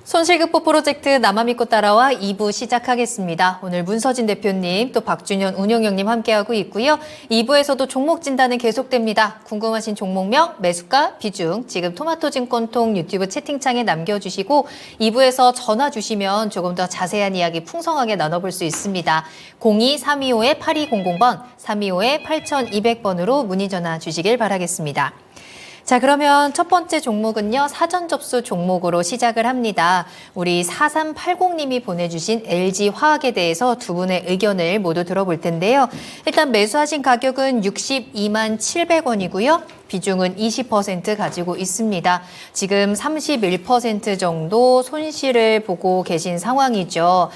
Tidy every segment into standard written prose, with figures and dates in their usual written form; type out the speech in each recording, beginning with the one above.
손실극복 프로젝트 나만 믿고 따라와 2부 시작하겠습니다. 오늘 문서진 대표님, 또 박준현 운영형님 함께하고 있고요. 2부에서도 종목 진단은 계속됩니다. 궁금하신 종목명, 매수가, 비중, 지금 토마토증권통 유튜브 채팅창에 남겨주시고 2부에서 전화 주시면 조금 더 자세한 이야기 풍성하게 나눠볼 수 있습니다. 02-325-8200번, 325-8200번으로 문의 전화 주시길 바라겠습니다. 자, 그러면 첫 번째 종목은요, 사전 접수 종목으로 시작을 합니다. 우리 4380님이 보내주신 LG화학에 대해서 두 분의 의견을 모두 들어볼 텐데요. 일단 매수하신 가격은 62만 700원이고요. 비중은 20% 가지고 있습니다. 지금 31% 정도 손실을 보고 계신 상황이죠.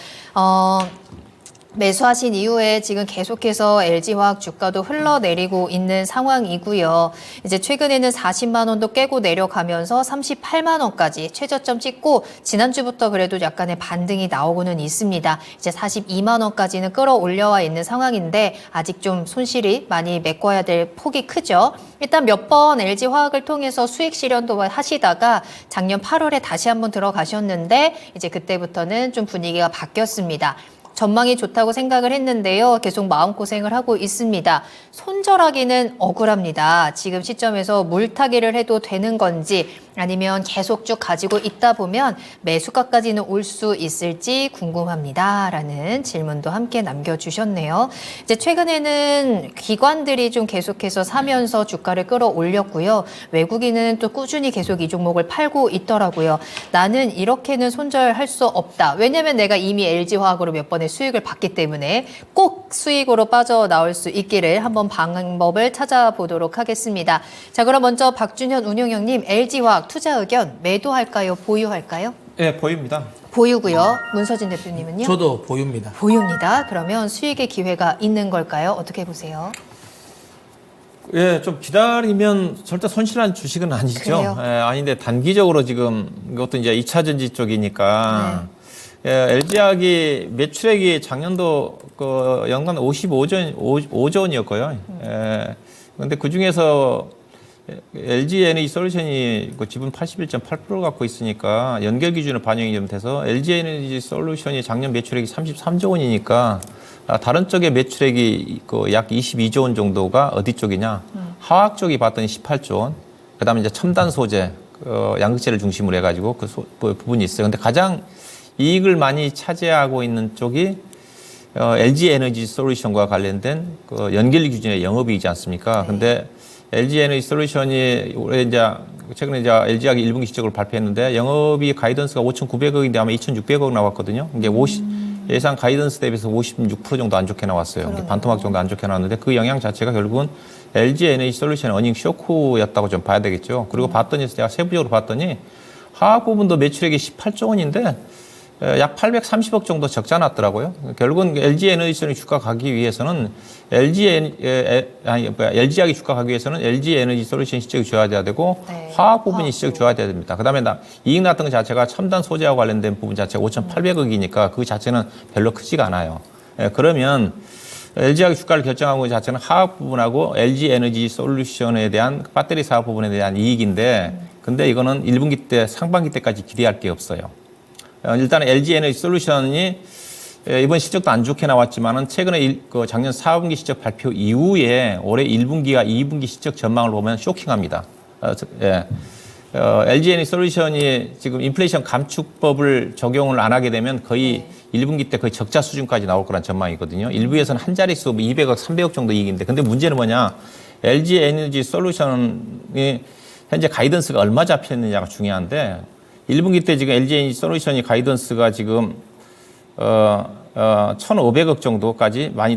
매수하신 이후에 지금 계속해서 LG화학 주가도 흘러내리고 있는 상황이고요. 이제 최근에는 40만 원도 깨고 내려가면서 38만 원까지 최저점 찍고 지난주부터 그래도 약간의 반등이 나오고는 있습니다. 이제 42만 원까지는 끌어올려와 있는 상황인데 아직 좀 손실이 많이 메꿔야 될 폭이 크죠. 일단 몇 번 LG화학을 통해서 수익 실현도 하시다가 작년 8월에 다시 한번 들어가셨는데 이제 그때부터는 좀 분위기가 바뀌었습니다. 전망이 좋다고 생각을 했는데요. 계속 마음고생을 하고 있습니다. 손절하기는 억울합니다. 지금 시점에서 물타기를 해도 되는 건지 아니면 계속 쭉 가지고 있다 보면 매수가까지는 올 수 있을지 궁금합니다. 라는 질문도 함께 남겨주셨네요. 이제 최근에는 기관들이 좀 계속해서 사면서 주가를 끌어올렸고요. 외국인은 또 꾸준히 계속 이 종목을 팔고 있더라고요. 나는 이렇게는 손절할 수 없다. 왜냐면 내가 이미 LG화학으로 몇 번의 수익을 봤기 때문에 꼭 수익으로 빠져나올 수 있기를 한번 방법을 찾아보도록 하겠습니다. 자, 그럼 먼저 박준현 운영형님, LG화학 투자 의견 매도할까요? 보유할까요? 네, 보유입니다. 보유고요. 문서진 대표님은요? 저도 보유입니다. 보유입니다. 그러면 수익의 기회가 있는 걸까요? 어떻게 보세요? 예, 좀 기다리면 절대 손실한 주식은 아니죠. 그래요? 예, 아닌데 단기적으로 지금 이것도 이제 2차 전지 쪽이니까 예, LG화학이 매출액이 작년도 그 연간 5조 원이었고요. 예, 근데 그 중에서 LG에너지솔루션이 그 지분 81.8% 갖고 있으니까 연결 기준으로 반영이 좀 돼서 LG에너지솔루션이 작년 매출액이 33조 원이니까 다른 쪽의 매출액이 그 약 22조 원 정도가 어디 쪽이냐? 화학 쪽이 봤더니 18조 원. 그다음에 이제 첨단 소재, 양극재를 중심으로 해가지고 그 부분이 있어요. 근데 가장 이익을 많이 차지하고 있는 쪽이 LG에너지솔루션과 관련된 그 연결 기준의 영업이익이지 않습니까? 근데 LG에너지솔루션이 올해 이제 최근에 이제 LG화학이 1분기 실적을 발표했는데 영업이익 가이던스가 5,900억인데 아마 2,600억 나왔거든요. 이게 예상 가이던스 대비해서 56% 정도 안 좋게 나왔어요. 반토막 정도 안 좋게 나왔는데 그 영향 자체가 결국은 LG에너지솔루션의 어닝 쇼크였다고 좀 봐야 되겠죠. 그리고 봤더니 제가 세부적으로 봤더니 화학 부분도 매출액이 18조 원인데 약 830억 정도 적자 났더라고요. 결국은 LG에너지솔루션이 주가 가기 위해서는 LG화학이 주가 가기 위해서는 LG에너지솔루션 시적이 좋아져야 되고 화학 부분이 시적이 좋아져야 됩니다. 그다음에 이익 났던 것 자체가 첨단 소재와 관련된 부분 자체가 5,800억이니까 그 자체는 별로 크지가 않아요. 그러면 LG화학이 주가를 결정하고 자체는 화학 부분하고 LG에너지솔루션에 대한 배터리 사업 부분에 대한 이익인데 근데 이거는 1분기 때 상반기 때까지 기대할 게 없어요. 일단 LG에너지솔루션이 이번 실적도 안 좋게 나왔지만은 최근에 작년 4분기 실적 발표 이후에 올해 1분기와 2분기 실적 전망을 보면 쇼킹합니다. LG에너지솔루션이 지금 인플레이션 감축법을 적용을 안 하게 되면 거의 1분기 때 거의 적자 수준까지 나올 거란 전망이거든요. 일부에서는 한 자릿수 200억, 300억 정도 이익인데 근데 문제는 뭐냐? LG에너지솔루션이 현재 가이던스가 얼마 잡혔느냐가 중요한데 1분기 때 지금 LG에너지솔루션이 가이던스가 지금 1,500억 정도까지 많이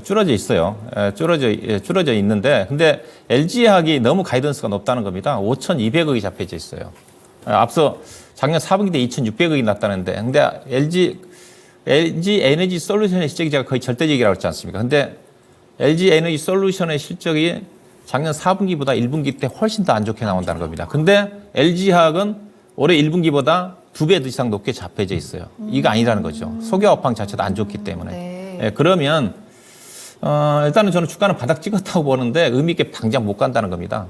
줄어져 있어요. 줄어져 있는데 근데 LG화학이 너무 가이던스가 높다는 겁니다. 5,200억이 잡혀져 있어요. 앞서 작년 4분기 때 2,600억이 났다는데 근데 LG에너지솔루션의 실적이 제가 거의 절대적이라고 했지 않습니까? 근데 LG에너지솔루션의 실적이 작년 4분기보다 1분기 때 훨씬 더 안 좋게 나온다는 겁니다. 근데 LG화학은 올해 1분기보다 2배 이상 높게 잡혀져 있어요. 이거 아니라는 거죠. 소개 업황 자체도 안 좋기 때문에. 그러면 일단은 저는 주가는 바닥 찍었다고 보는데 의미 있게 당장 못 간다는 겁니다.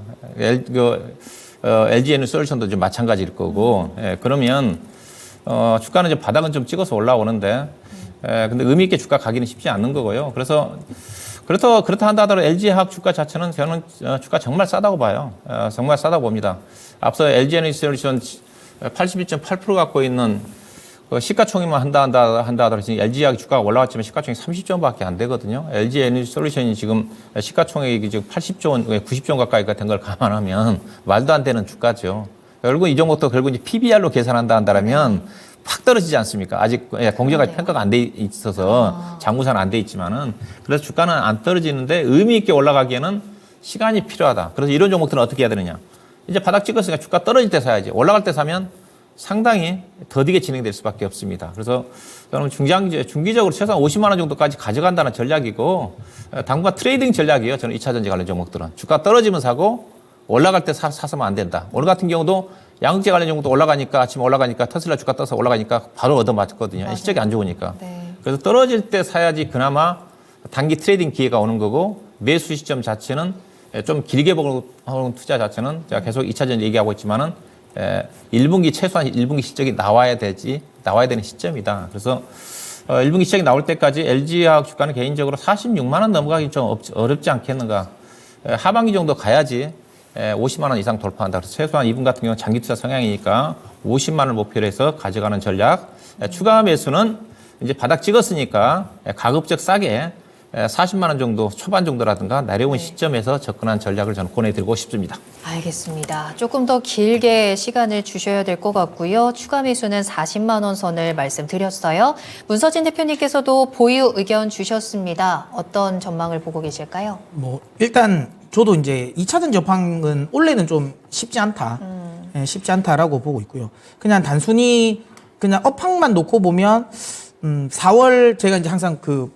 LG에너지솔루션도 좀 마찬가지일 거고. 그러면 주가는 이제 바닥은 좀 찍어서 올라오는데, 근데 의미 있게 주가 가기는 쉽지 않는 거고요. 그래서 그렇다 한다 하더라도 LG화학 주가 자체는 저는 주가 정말 싸다고 봐요. 정말 싸다고 봅니다. 앞서 LG에너지솔루션 81.8% 갖고 있는 그 시가총액만 한다 하더라도 지금 LG화학 주가가 올라왔지만 시가총액 30조원밖에 안 되거든요. LG에너지솔루션이 지금 시가총액이 지금 80조 원, 90조 원 가까이가 된 걸 감안하면 말도 안 되는 주가죠. 결국 이 종목도 결국 이제 PBR로 계산한다 한다면 확 떨어지지 않습니까? 아직 공정하게 평가가 안 돼 있어서 장부사는 안 돼 있지만은 그래서 주가는 안 떨어지는데 의미 있게 올라가기에는 시간이 필요하다. 그래서 이런 종목들은 어떻게 해야 되느냐? 이제 바닥 찍었으니까 주가 떨어질 때 사야지. 올라갈 때 사면 상당히 더디게 진행될 수밖에 없습니다. 그래서 저는 중기적으로 최소한 50만 원 정도까지 가져간다는 전략이고 당분간 트레이딩 전략이에요. 저는 2차 전지 관련 종목들은 주가 떨어지면 사고 올라갈 때 사서면 안 된다. 오늘 같은 경우도 양극재 관련 종목도 올라가니까 아침에 올라가니까 테슬라 주가 떠서 올라가니까 바로 얻어맞았거든요. 실적이 안 좋으니까. 네. 그래서 떨어질 때 사야지 그나마 단기 트레이딩 기회가 오는 거고 매수 시점 자체는 좀 길게 보는 투자 자체는 제가 계속 2차 전지 얘기하고 있지만은 1분기 최소한 1분기 실적이 나와야 되는 시점이다. 그래서 1분기 실적이 나올 때까지 LG화학 주가는 개인적으로 46만 원 넘어가기 좀 어렵지 않겠는가. 하반기 정도 가야지 50만 원 이상 돌파한다. 그래서 최소한 이분 같은 경우는 장기 투자 성향이니까 50만 원을 목표로 해서 가져가는 전략. 추가 매수는 이제 바닥 찍었으니까 가급적 싸게 40만 원 정도 초반 정도라든가 내려온 시점에서 접근한 전략을 저는 권해드리고 싶습니다. 알겠습니다. 조금 더 길게 시간을 주셔야 될 것 같고요. 추가 매수는 40만 원 선을 말씀드렸어요. 문서진 대표님께서도 보유 의견 주셨습니다. 어떤 전망을 보고 계실까요? 일단 저도 이제 2차전 접항은 원래는 좀 쉽지 않다. 쉽지 않다라고 보고 있고요. 그냥 단순히 그냥 업황만 놓고 보면 4월 제가 이제 항상 그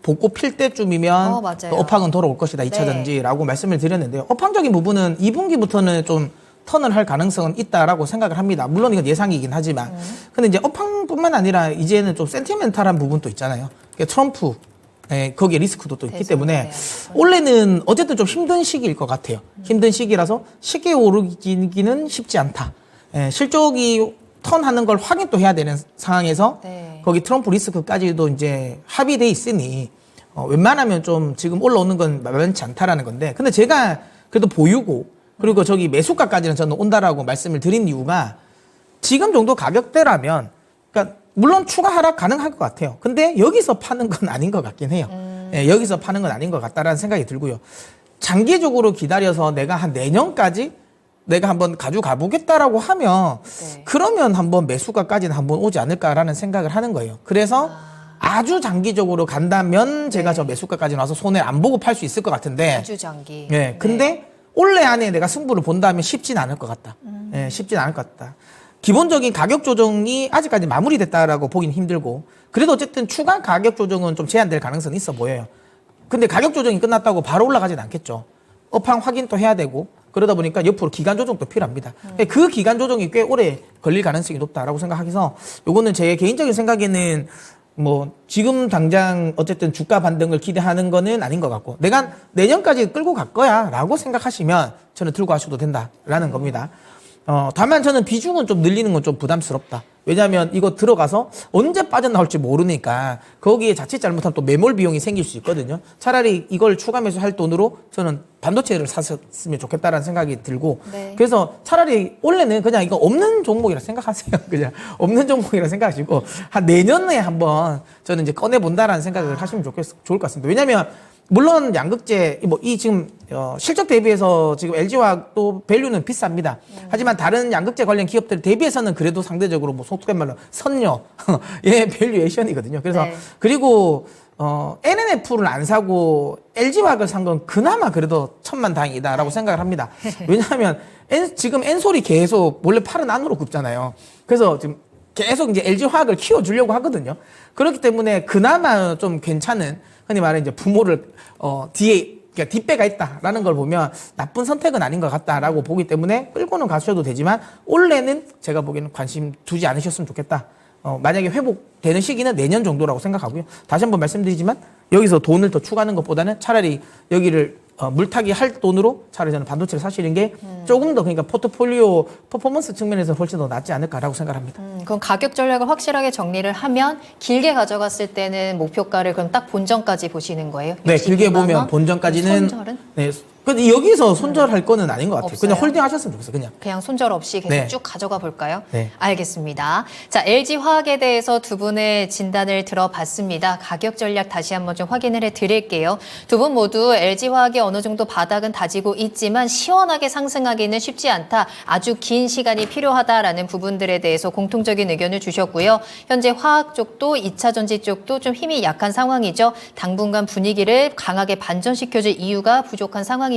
벚꽃 필 때쯤이면 또 업황은 돌아올 것이다. 2차 전지라고 말씀을 드렸는데요. 업황적인 부분은 2분기부터는 좀 턴을 할 가능성은 있다라고 생각을 합니다. 물론 이건 예상이긴 하지만. 근데 이제 업황뿐만 아니라 이제는 좀 센티멘탈한 부분도 있잖아요. 그러니까 트럼프 거기에 리스크도 또 있기 때문에 올해는 어쨌든 좀 힘든 시기일 것 같아요. 힘든 시기라서 쉽게 오르기는 쉽지 않다. 실적이 턴하는 걸 확인 또 해야 되는 상황에서 거기 트럼프 리스크까지도 이제 합의돼 있으니 웬만하면 좀 지금 올라오는 건 만만치 않다라는 건데, 근데 제가 그래도 보유고 그리고 저기 매수가까지는 저는 온다라고 말씀을 드린 이유가 지금 정도 가격대라면, 그러니까 물론 추가 하락 가능할 것 같아요. 근데 여기서 파는 건 아닌 것 같긴 해요. 여기서 파는 건 아닌 것 같다라는 생각이 들고요. 장기적으로 기다려서 내가 한 내년까지 내가 한번 가져가 보겠다라고 하면 그러면 한번 매수가까지는 한번 오지 않을까라는 생각을 하는 거예요. 그래서 아주 장기적으로 간다면 제가 저 매수가까지 나와서 손해 안 보고 팔 수 있을 것 같은데, 아주 장기. 근데 올해 안에 내가 승부를 본다면 쉽진 않을 것 같다. 쉽진 않을 것 같다. 기본적인 가격 조정이 아직까지 마무리됐다라고 보기는 힘들고, 그래도 어쨌든 추가 가격 조정은 좀 제한될 가능성이 있어 보여요. 근데 가격 조정이 끝났다고 바로 올라가진 않겠죠. 업황 확인도 해야 되고, 그러다 보니까 옆으로 기간 조정도 필요합니다. 그 기간 조정이 꽤 오래 걸릴 가능성이 높다라고 생각해서 요거는 제 개인적인 생각에는 지금 당장 어쨌든 주가 반등을 기대하는 거는 아닌 것 같고, 내가 내년까지 끌고 갈 거야 라고 생각하시면 저는 들고 가셔도 된다라는 겁니다. 다만 저는 비중은 좀 늘리는 건 좀 부담스럽다. 왜냐하면 이거 들어가서 언제 빠져나올지 모르니까 거기에 자칫 잘못하면 또 매몰 비용이 생길 수 있거든요. 차라리 이걸 추가 매수할 돈으로 저는 반도체를 샀으면 좋겠다라는 생각이 들고, 그래서 차라리 원래는 그냥 이거 없는 종목이라 생각하세요. 그냥 없는 종목이라 생각하시고 한 내년에 한번 저는 이제 꺼내본다라는 생각을 하시면 좋을 것 같습니다. 왜냐하면 물론 양극재 이 지금 실적 대비해서 지금 LG화학도 밸류는 비쌉니다. 하지만 다른 양극재 관련 기업들 대비해서는 그래도 상대적으로 속된 말로 선녀 예 밸류에이션이거든요. 그래서 그리고 NNF를 안 사고 LG화학을 산 건 그나마 그래도 천만다행이다라고 생각을 합니다. 왜냐하면 지금 엔솔이 계속 원래 팔은 안으로 굽잖아요. 그래서 지금 계속 이제 LG화학을 키워주려고 하거든요. 그렇기 때문에 그나마 좀 괜찮은, 흔히 말하는 이제 부모를 그러니까 뒷배가 있다라는 걸 보면 나쁜 선택은 아닌 것 같다라고 보기 때문에 끌고는 가셔도 되지만 올해는 제가 보기에는 관심 두지 않으셨으면 좋겠다. 만약에 회복되는 시기는 내년 정도라고 생각하고요. 다시 한번 말씀드리지만 여기서 돈을 더 추가하는 것보다는 차라리 여기를 물타기 할 돈으로 차라리 저는 반도체를 사시는 게 조금 더 그러니까 포트폴리오 퍼포먼스 측면에서 훨씬 더 낫지 않을까라고 생각합니다. 그럼 가격 전략을 확실하게 정리를 하면 길게 가져갔을 때는 목표가를 그럼 딱 본전까지 보시는 거예요? 네, 길게 62만 원? 보면 본전까지는 손절은? 네. 근데 여기서 손절할 거는 아닌 것 같아요. 없어요? 그냥 홀딩 하셨으면 좋겠어요. 그냥. 손절 없이 계속 네. 쭉 가져가 볼까요? 네. 알겠습니다. 자, LG화학에 대해서 두 분의 진단을 들어봤습니다. 가격 전략 다시 한번 좀 확인을 해드릴게요. 두 분 모두 LG화학이 어느 정도 바닥은 다지고 있지만 시원하게 상승하기는 쉽지 않다. 아주 긴 시간이 필요하다라는 부분들에 대해서 공통적인 의견을 주셨고요. 현재 화학 쪽도 2차 전지 쪽도 좀 힘이 약한 상황이죠. 당분간 분위기를 강하게 반전시켜줄 이유가 부족한 상황입니다.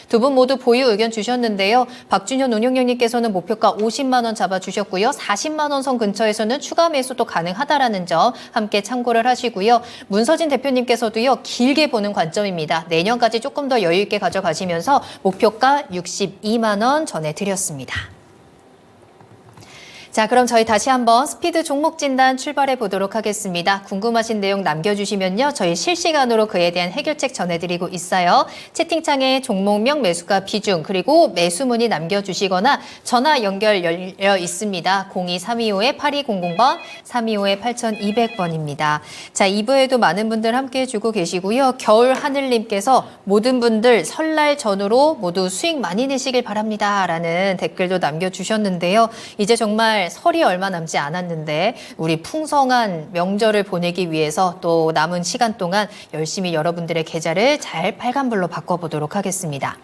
두 분 모두 보유 의견 주셨는데요. 박준현 운용형님께서는 목표가 50만 원 잡아주셨고요. 40만 원 선 근처에서는 추가 매수도 가능하다라는 점 함께 참고를 하시고요. 문서진 대표님께서도요. 길게 보는 관점입니다. 내년까지 조금 더 여유 있게 가져가시면서 목표가 62만 원 전해드렸습니다. 자, 그럼 저희 다시 한번 스피드 종목 진단 출발해 보도록 하겠습니다. 궁금하신 내용 남겨주시면요. 저희 실시간으로 그에 대한 해결책 전해드리고 있어요. 채팅창에 종목명, 매수가 비중, 그리고 매수문의 남겨주시거나 전화 연결 열려 있습니다. 02325-8200번, 325-8200번입니다. 자, 2부에도 많은 분들 함께 해주고 계시고요. 겨울 하늘님께서 모든 분들 설날 전후로 모두 수익 많이 내시길 바랍니다. 라는 댓글도 남겨주셨는데요. 이제 정말 설이 얼마 남지 않았는데 우리 풍성한 명절을 보내기 위해서 또 남은 시간 동안 열심히 여러분들의 계좌를 잘 빨간불로 바꿔보도록 하겠습니다.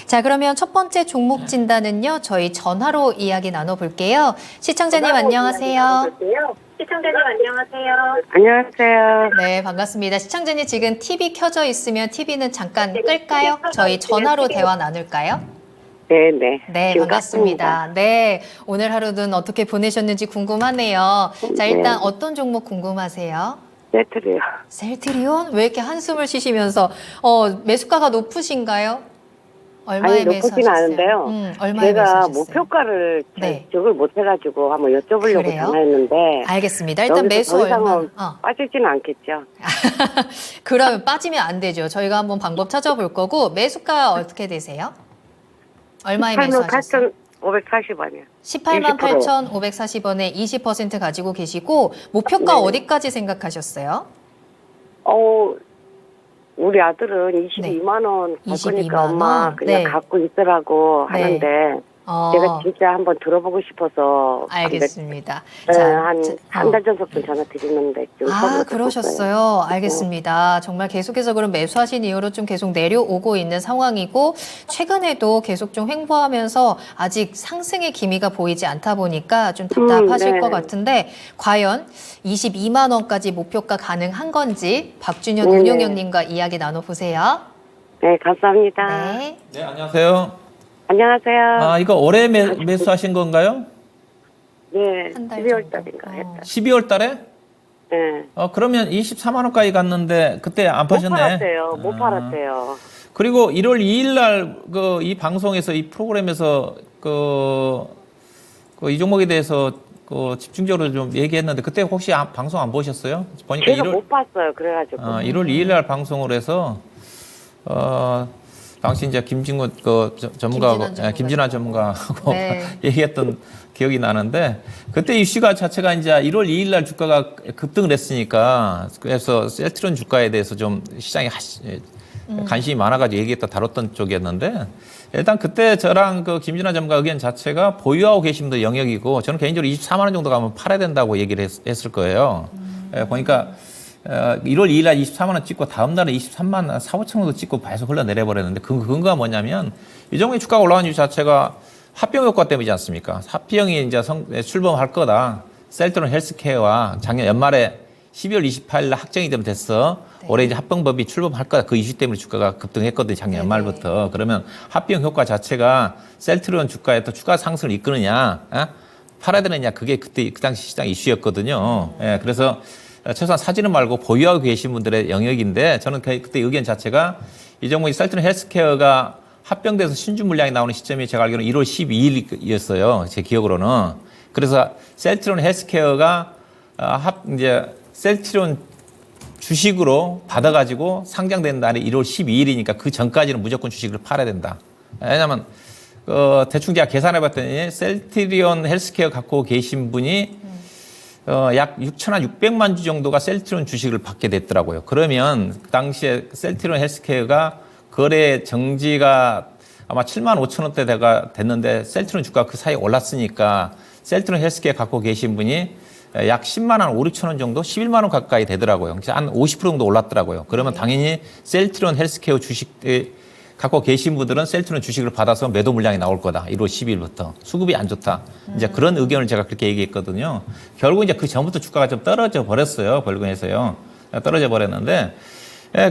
자, 그러면 첫 번째 종목 진단은요. 저희 전화로 이야기 나눠볼게요. 시청자님 안녕하세요. 시청자님 안녕하세요. 안녕하세요. 네, 반갑습니다. 시청자님 지금 TV 켜져 있으면 TV는 잠깐 끌까요? 저희 전화로 대화 나눌까요? 네네. 네, 반갑습니다. 네, 오늘 하루는 어떻게 보내셨는지 궁금하네요. 자, 일단 어떤 종목 궁금하세요? 세트리요. 셀트리온? 왜 이렇게 한숨을 쉬시면서 매수가가 높으신가요? 얼마에 아니, 높지는 매수하셨어요? 않은데요. 얼마에 제가 매수하셨어요? 목표가를 네. 적을 못해가지고 한번 여쭤보려고 그래요? 전화했는데 알겠습니다. 일단 여기서 매수 더 이상은 얼마? 빠지지는 않겠죠. 그러면 빠지면 안 되죠. 저희가 한번 방법 찾아볼 거고 매수가 어떻게 되세요? 얼마에 18만 매수하셨어요? 8,540원이요. 18만 20%. 8,540원에 20% 가지고 계시고 목표가 네. 어디까지 생각하셨어요? 우리 아들은 22만 원 갈 22만 거니까 엄마 원? 그냥 네. 갖고 있으라고 네. 하는데 어, 제가 진짜 한번 들어보고 싶어서 알겠습니다. 한 달 전부터 전화 드리는데 좀 아, 그러셨어요. 알겠습니다. 정말 계속해서 그럼 매수하신 이후로 좀 계속 내려오고 있는 상황이고 최근에도 계속 좀 횡보하면서 아직 상승의 기미가 보이지 않다 보니까 좀 답답하실 네. 것 같은데 과연 22만 원까지 목표가 가능한 건지 박준현 네네. 운용형님과 이야기 나눠보세요. 네, 감사합니다. 네. 네, 안녕하세요. 안녕하세요. 아, 이거 올해 매수하신 건가요? 네, 한달 12월 정도. 달인가 했다. 12월 달에? 네. 그러면 24만 원까지 갔는데 그때 안 못 파셨네. 팔았대요. 못 아. 팔았대요. 그리고 1월 2일 날 이 방송에서 이 프로그램에서 이 종목에 대해서 집중적으로 좀 얘기했는데 그때 혹시 방송 안 보셨어요? 보니까 제가 못 봤어요. 그래가지고. 1월 2일 날 방송을 해서 당시 이제 김진구 김진환 전문가하고 네. 얘기했던 기억이 나는데 그때 이슈가 자체가 이제 1월 2일 날 주가가 급등을 했으니까 그래서 셀트리온 주가에 대해서 좀 시장에 관심이 많아가지고 얘기했다 다뤘던 쪽이었는데 일단 그때 저랑 김진환 전문가 의견 자체가 보유하고 계신 분들 영역이고 저는 개인적으로 24만 원 정도 가면 팔아야 된다고 얘기를 했을 거예요. 보니까 1월 2일 날 24만 원 찍고 다음 날에 23만 4, 5천 원도 찍고 계속 흘러내려버렸는데 그 근거가 뭐냐면 이 종목의 주가가 올라간 이유 자체가 합병 효과 때문이지 않습니까? 합병이 이제 출범할 거다. 셀트리온 헬스케어와 작년 연말에 12월 28일 날 확정이 되면 됐어. 네. 올해 이제 합병법이 출범할 거다. 그 이슈 때문에 주가가 급등했거든요. 작년 연말부터. 그러면 합병 효과 자체가 셀트리온 주가에 또 추가 상승을 이끄느냐, 팔아야 되느냐, 그게 그 당시 시장 이슈였거든요. 예, 그래서 최소한 사지는 말고 보유하고 계신 분들의 영역인데 저는 그때 의견 자체가 이 종목이 셀트리온 헬스케어가 합병돼서 신주 물량이 나오는 시점이 제가 알기로는 1월 12일이었어요. 제 기억으로는. 그래서 셀트리온 헬스케어가 이제 셀트리온 주식으로 받아가지고 상장된 날이 1월 12일이니까 그 전까지는 무조건 주식을 팔아야 된다. 왜냐하면 대충 제가 계산해봤더니 셀트리온 헬스케어 갖고 계신 분이 약 6,600만 주 정도가 셀트리온 주식을 받게 됐더라고요. 그러면 그 당시에 셀트리온 헬스케어가 거래 정지가 아마 7만 5천 원대가 됐는데 셀트리온 주가가 그 사이에 올랐으니까 셀트리온 헬스케어 갖고 계신 분이 약 10만 원, 5, 6천 원 정도, 11만 원 가까이 되더라고요. 그래서 한 50% 정도 올랐더라고요. 그러면 당연히 셀트리온 헬스케어 주식 갖고 계신 분들은 셀트리온 주식을 받아서 매도 물량이 나올 거다. 1월 10일부터. 수급이 안 좋다. 이제 그런 의견을 제가 그렇게 얘기했거든요. 결국 이제 그 전부터 주가가 좀 떨어져 버렸어요. 벌금에서요. 떨어져 버렸는데,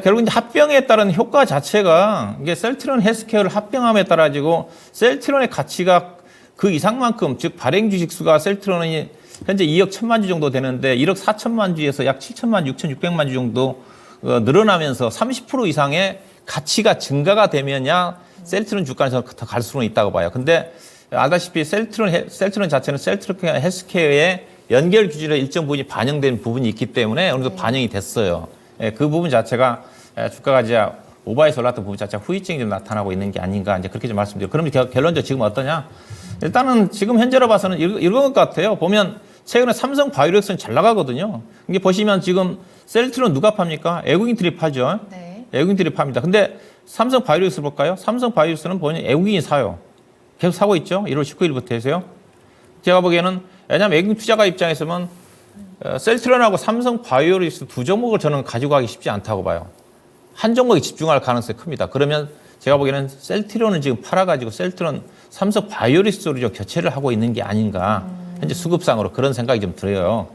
결국 이제 합병에 따른 효과 자체가 이게 셀트리온 헬스케어를 합병함에 따라지고 셀트리온의 가치가 그 이상만큼, 즉 발행 주식 수가 셀트리온이 현재 2억 1천만 주 정도 되는데 1억 4천만 주에서 약 7천만 6,600만 주 정도 늘어나면서 30% 이상의 가치가 증가가 되면야 셀트리온 주가에서 더 갈 수는 있다고 봐요. 근데 알다시피 셀트리온 자체는 셀트리온 헬스케어의 연결 기준에 일정 부분이 반영된 부분이 있기 때문에 어느 정도 반영이 됐어요. 그 부분 자체가 주가가 이제 오버해서 올랐던 부분 자체가 후유증이 좀 나타나고 있는 게 아닌가 이제 그렇게 좀 말씀드리고 그러면 결론적으로 지금 어떠냐? 일단은 지금 현재로 봐서는 이런 것 같아요. 보면 최근에 삼성 바이오렉스는 잘 나가거든요. 이게 보시면 지금 셀트리온 누가 팝니까? 애국인들이 팔죠. 네. 애국인들이 팝니다. 근데 삼성 바이오렉스 볼까요? 삼성 바이오렉스는 본인 애국인이 사요. 계속 사고 있죠. 1월 19일부터 해서요. 제가 보기에는 왜냐하면 애국인 투자가 입장에서는 셀트리온하고 삼성 바이오렉스 두 종목을 저는 가지고 가기 쉽지 않다고 봐요. 한 종목에 집중할 가능성이 큽니다. 그러면 제가 보기에는 셀트리온을 지금 팔아가지고 셀트리온 삼성 바이오렉스로 좀 교체를 하고 있는 게 아닌가. 현재 수급상으로 그런 생각이 좀 들어요.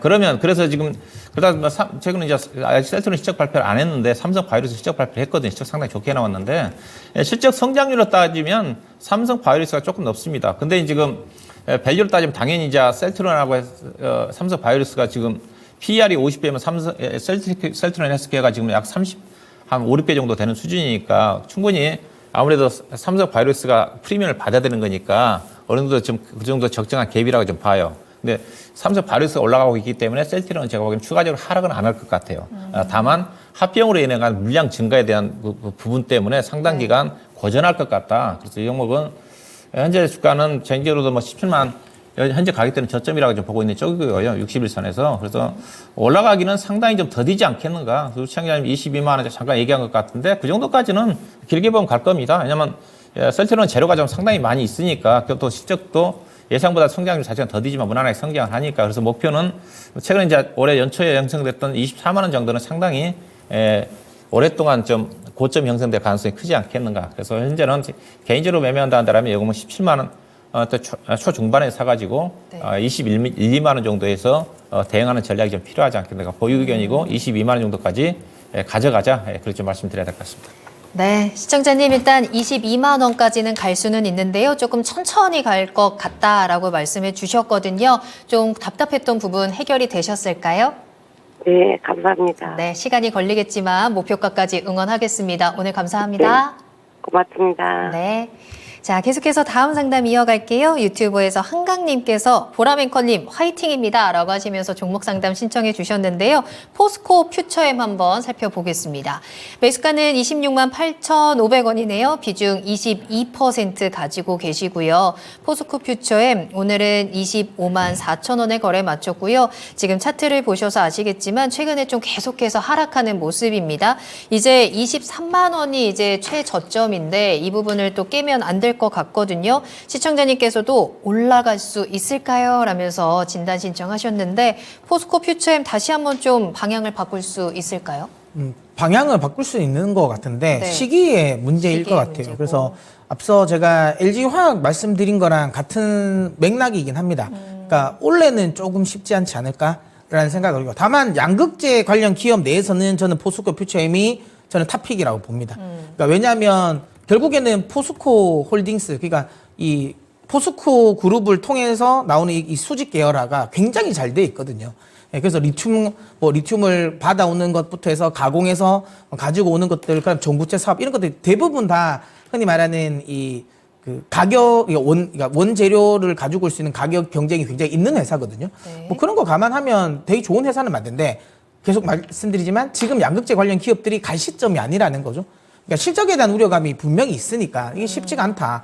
그러면 그래서 지금 그다음 최근에 이제 아직 셀트리온 실적 발표를 안 했는데 삼성 바이오렉스 실적 발표를 했거든요. 실적 상당히 좋게 나왔는데 실적 성장률로 따지면 삼성 바이오렉스가 조금 높습니다. 근데 지금 밸류로 따지면 당연히 이제 셀트리온하고 삼성 바이오렉스가 지금 PER이 50배면 셀트리온 헬스케어가 지금 약 한 5, 6배 정도 되는 수준이니까 충분히 아무래도 삼성 바이오렉스가 프리미엄을 받아야 되는 거니까 어느 정도 좀 그 정도 적정한 갭이라고 좀 봐요. 근데 삼성 바이오렉스가 올라가고 있기 때문에 셀트리온은 제가 보기에는 추가적으로 하락은 안 할 것 같아요. 다만 합병으로 인한 물량 증가에 대한 그 부분 때문에 상당 기간 고전할 것 같다. 그래서 이 종목은 현재 주가는 전기로도 뭐 17만 현재 가격대는 저점이라고 좀 보고 있는 쪽이고요. 60일선에서. 그래서 올라가기는 상당히 좀 더디지 않겠는가. 시청자님 22만 원 잠깐 얘기한 것 같은데 그 정도까지는 길게 보면 갈 겁니다. 왜냐하면 셀트리온 재료가 좀 상당히 많이 있으니까 또 실적도 예상보다 성장률 자체가 더디지만 무난하게 성장을 하니까 그래서 목표는 최근에 이제 올해 연초에 형성됐던 24만 원 정도는 상당히 오랫동안 좀 고점 형성될 가능성이 크지 않겠는가. 그래서 현재는 개인적으로 매매한다 한다면 요금은 17만 원 초중반에 사가지고 네. 21, 2만 원 정도에서 대응하는 전략이 좀 필요하지 않겠는가. 보유 의견이고 22만 원 정도까지 가져가자. 그렇게 좀 말씀드려야 될 것 같습니다. 네, 시청자님 일단 22만 원까지는 갈 수는 있는데요. 조금 천천히 갈 것 같다라고 말씀해 주셨거든요. 좀 답답했던 부분 해결이 되셨을까요? 네, 감사합니다. 네, 시간이 걸리겠지만 목표가까지 응원하겠습니다. 오늘 감사합니다. 고맙습니다. 네. 자, 계속해서 다음 상담 이어갈게요. 유튜브에서 한강님께서 보라뱅커님 화이팅입니다 라고 하시면서 종목 상담 신청해 주셨는데요. 포스코 퓨처엠 한번 살펴보겠습니다. 매수가는 26만 8,500원이네요. 비중 22% 가지고 계시고요. 포스코 퓨처엠 오늘은 25만 4천 원에 거래 마쳤고요. 지금 차트를 보셔서 아시겠지만 최근에 좀 계속해서 하락하는 모습입니다. 이제 23만 원이 이제 최저점인데 이 부분을 또 깨면 안 될 것 같거든요. 시청자님께서도 올라갈 수 있을까요? 라면서 진단 신청하셨는데 포스코 퓨처엠 다시 한번 좀 방향을 바꿀 수 있을까요? 방향을 바꿀 수 있는 것 같은데 네. 시기의 문제일 것 같아요. 문제고. 그래서 앞서 제가 LG화학 말씀드린 거랑 같은 맥락이긴 합니다. 그러니까 올해는 조금 쉽지 않지 않을까라는 생각을 하고 다만 양극재 관련 기업 내에서는 저는 포스코 퓨처엠이 저는 탑픽이라고 봅니다. 그러니까 왜냐하면 결국에는 포스코 홀딩스, 그러니까 이 포스코 그룹을 통해서 나오는 이 수직 계열화가 굉장히 잘 돼 있거든요. 그래서 리튬을 받아오는 것부터 해서 가공해서 가지고 오는 것들, 그다음 전구체 사업 이런 것들 대부분 다 흔히 말하는 그 가격, 그러니까 원재료를 가지고 올 수 있는 가격 경쟁이 굉장히 있는 회사거든요. 네. 뭐 그런 거 감안하면 되게 좋은 회사는 맞는데 계속 말씀드리지만 지금 양극재 관련 기업들이 갈 시점이 아니라는 거죠. 그러니까 실적에 대한 우려감이 분명히 있으니까 이게 쉽지가 않다.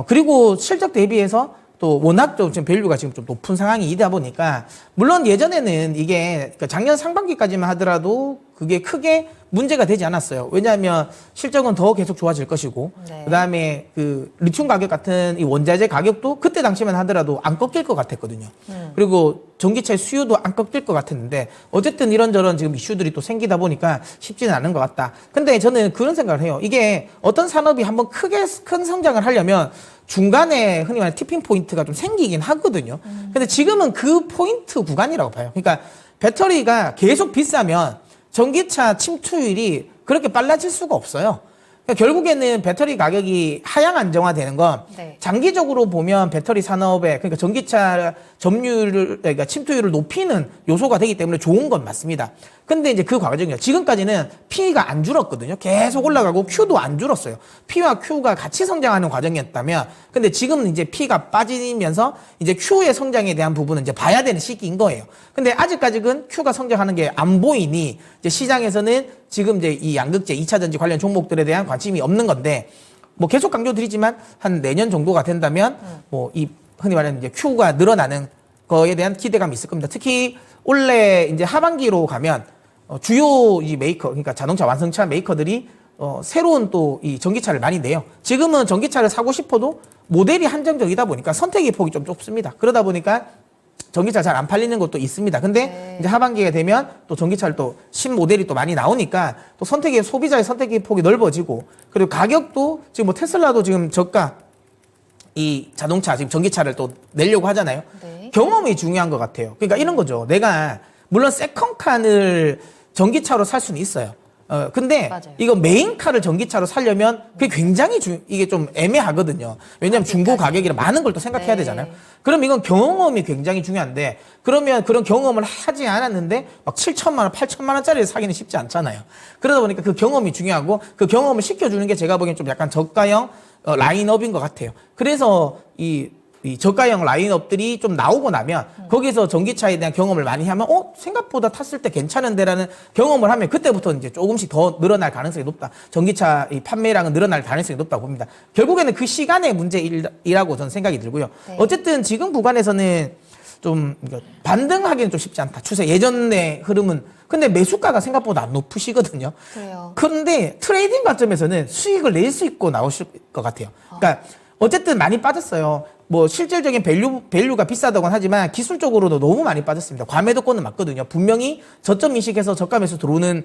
그리고 실적 대비해서 또 워낙 좀 지금 밸류가 지금 좀 높은 상황이다 보니까 물론 예전에는 이게 그러니까 작년 상반기까지만 하더라도 그게 크게 문제가 되지 않았어요. 왜냐하면 실적은 더 계속 좋아질 것이고 네. 그다음에 그 리튬 가격 같은 이 원자재 가격도 그때 당시만 하더라도 안 꺾일 것 같았거든요. 그리고 전기차의 수요도 안 꺾일 것 같았는데 어쨌든 이런저런 지금 이슈들이 또 생기다 보니까 쉽지는 않은 것 같다. 근데 저는 그런 생각을 해요. 이게 어떤 산업이 한번 크게 큰 성장을 하려면 중간에 흔히 말하는 티핑 포인트가 좀 생기긴 하거든요. 근데 지금은 그 포인트 구간이라고 봐요. 그러니까 배터리가 계속 비싸면 전기차 침투율이 그렇게 빨라질 수가 없어요. 그러니까 결국에는 배터리 가격이 하향 안정화되는 건 네. 장기적으로 보면 배터리 산업에 그러니까 전기차 점유율을 그러니까 침투율을 높이는 요소가 되기 때문에 좋은 건 맞습니다. 근데 이제 그 과정이요. 지금까지는 P가 안 줄었거든요. 계속 올라가고 Q도 안 줄었어요. P와 Q가 같이 성장하는 과정이었다면, 근데 지금은 이제 P가 빠지면서 이제 Q의 성장에 대한 부분은 이제 봐야 되는 시기인 거예요. 근데 아직까지는 Q가 성장하는 게 안 보이니 이제 시장에서는 지금 이제 이 양극재 2차 전지 관련 종목들에 대한 관심이 없는 건데, 뭐 계속 강조드리지만 한 내년 정도가 된다면 뭐 이 흔히 말하는 이제 Q가 늘어나는 거에 대한 기대감이 있을 겁니다. 특히 올해 이제 하반기로 가면 주요 이 메이커, 그러니까 자동차 완성차 메이커들이 새로운 또 이 전기차를 많이 내요. 지금은 전기차를 사고 싶어도 모델이 한정적이다 보니까 선택의 폭이 좀 좁습니다. 그러다 보니까 전기차 잘 안 팔리는 것도 있습니다. 근데 네. 이제 하반기에 되면 또 전기차를 또 신모델이 또 많이 나오니까 또 소비자의 선택의 폭이 넓어지고, 그리고 가격도 지금 뭐 테슬라도 지금 저가 이 자동차 지금 전기차를 또 내려고 하잖아요. 네. 경험이 중요한 것 같아요. 그러니까 이런 거죠. 내가 물론 세컨카를 전기차로 살 수는 있어요. 근데 맞아요. 이거 메인카를 전기차로 살려면 그게 굉장히 이게 좀 애매하거든요. 왜냐하면 중고 가격이라 많은 걸 또 생각해야 네. 되잖아요. 그럼 이건 경험이 굉장히 중요한데, 그러면 그런 경험을 하지 않았는데 막 7천만 원, 8천만 원짜리를 사기는 쉽지 않잖아요. 그러다 보니까 그 경험이 중요하고 그 경험을 시켜주는 게 제가 보기엔 좀 약간 저가형 라인업인 것 같아요. 그래서 이 저가형 라인업들이 좀 나오고 나면 거기서 전기차에 대한 경험을 많이 하면 생각보다 tas을 때 괜찮은데라는 경험을 하면 그때부터 이제 조금씩 더 늘어날 가능성이 높다. 전기차 이 판매량은 늘어날 가능성이 높다고 봅니다. 결국에는 그 시간의 문제이라고 저는 생각이 들고요. 네. 어쨌든 지금 구간에서는 좀 반등하기는 좀 쉽지 않다. 추세 예전의 흐름은. 근데 매수가가 생각보다 안 높으시거든요. 그래요. 그런데 트레이딩 관점에서는 수익을 낼 수 있고 나오실 것 같아요. 그러니까 어쨌든 많이 빠졌어요. 뭐 실질적인 밸류가 비싸다고는 하지만 기술적으로도 너무 많이 빠졌습니다. 과매도권은 맞거든요. 분명히 저점 인식해서 저가 매수 들어오는